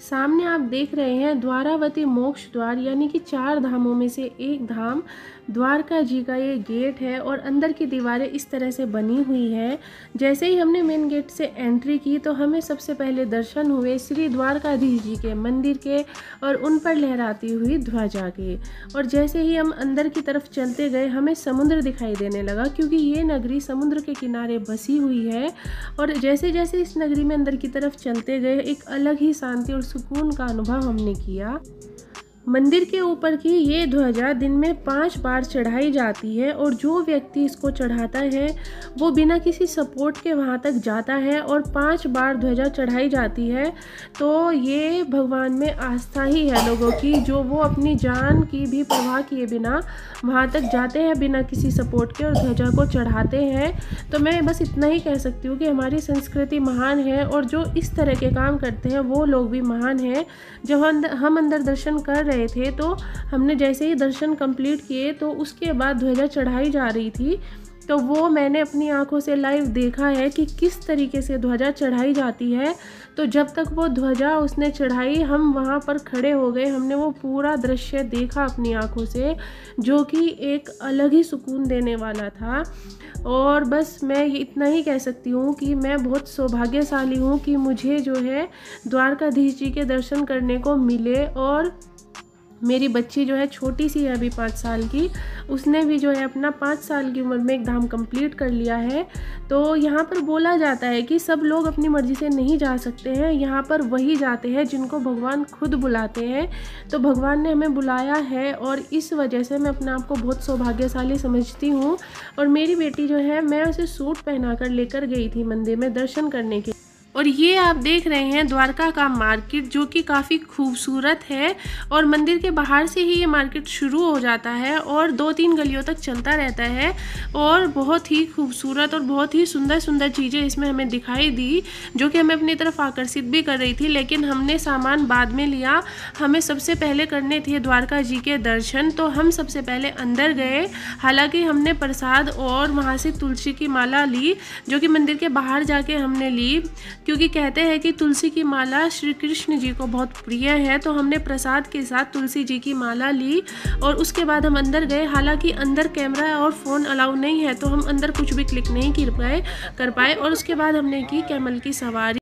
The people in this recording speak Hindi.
सामने आप देख रहे हैं द्वारावती मोक्ष द्वार, यानी कि 4 धामों में से एक धाम द्वारका जी का ये गेट है। और अंदर की दीवारें इस तरह से बनी हुई है। जैसे ही हमने मेन गेट से एंट्री की तो हमें सबसे पहले दर्शन हुए श्री द्वारकाधीश जी के मंदिर के और उन पर लहराती हुई ध्वजा के। और जैसे ही हम अंदर की तरफ चलते गए हमें समुद्र दिखाई देने लगा, क्योंकि ये नगरी समुद्र के किनारे बसी हुई है। और जैसे जैसे इस नगरी में अंदर की तरफ चलते गए एक अलग ही शांति और सुकून का अनुभव हमने किया। मंदिर के ऊपर की ये ध्वजा दिन में 5 बार चढ़ाई जाती है और जो व्यक्ति इसको चढ़ाता है वो बिना किसी सपोर्ट के वहाँ तक जाता है और 5 बार ध्वजा चढ़ाई जाती है। तो ये भगवान में आस्था ही है लोगों की, जो वो अपनी जान की भी परवाह किए बिना वहाँ तक जाते हैं बिना किसी सपोर्ट के और ध्वजा को चढ़ाते हैं। तो मैं बस इतना ही कह सकती हूँ कि हमारी संस्कृति महान है और जो इस तरह के काम करते हैं वो लोग भी महान हैं। जब हम अंदर दर्शन कर रहे थे तो हमने जैसे ही दर्शन कंप्लीट किए तो उसके बाद ध्वजा चढ़ाई जा रही थी, तो वो मैंने अपनी आंखों से लाइव देखा है कि किस तरीके से ध्वजा चढ़ाई जाती है। तो जब तक वो ध्वजा उसने चढ़ाई हम वहाँ पर खड़े हो गए, हमने वो पूरा दृश्य देखा अपनी आंखों से, जो कि एक अलग ही सुकून देने वाला था। और बस मैं इतना ही कह सकती हूँ कि मैं बहुत सौभाग्यशाली हूँ कि मुझे जो है द्वारकाधीश जी के दर्शन करने को मिले। और मेरी बच्ची जो है छोटी सी है अभी 5 साल की, उसने भी जो है अपना 5 साल की उम्र में एक धाम कंप्लीट कर लिया है। तो यहाँ पर बोला जाता है कि सब लोग अपनी मर्ज़ी से नहीं जा सकते हैं, यहाँ पर वही जाते हैं जिनको भगवान खुद बुलाते हैं। तो भगवान ने हमें बुलाया है और इस वजह से मैं अपने आप को बहुत सौभाग्यशाली समझती हूँ। और मेरी बेटी जो है मैं उसे सूट पहना कर लेकर गई थी मंदिर में दर्शन करने के। और ये आप देख रहे हैं द्वारका का मार्केट, जो कि काफ़ी खूबसूरत है। और मंदिर के बाहर से ही ये मार्केट शुरू हो जाता है और 2-3 गलियों तक चलता रहता है। और बहुत ही खूबसूरत और बहुत ही सुंदर सुंदर चीज़ें इसमें हमें दिखाई दी, जो कि हमें अपनी तरफ आकर्षित भी कर रही थी। लेकिन हमने सामान बाद में लिया, हमें सबसे पहले करने थे द्वारका जी के दर्शन। तो हम सबसे पहले अंदर गए। हालाँकि हमने प्रसाद और वहाँ से तुलसी की माला ली, जो कि मंदिर के बाहर जाके हमने ली, क्योंकि कहते हैं कि तुलसी की माला श्री कृष्ण जी को बहुत प्रिय है। तो हमने प्रसाद के साथ तुलसी जी की माला ली और उसके बाद हम अंदर गए। हालांकि अंदर कैमरा और फ़ोन अलाउ नहीं है, तो हम अंदर कुछ भी क्लिक नहीं कर पाए। और उसके बाद हमने की कैमल की सवारी।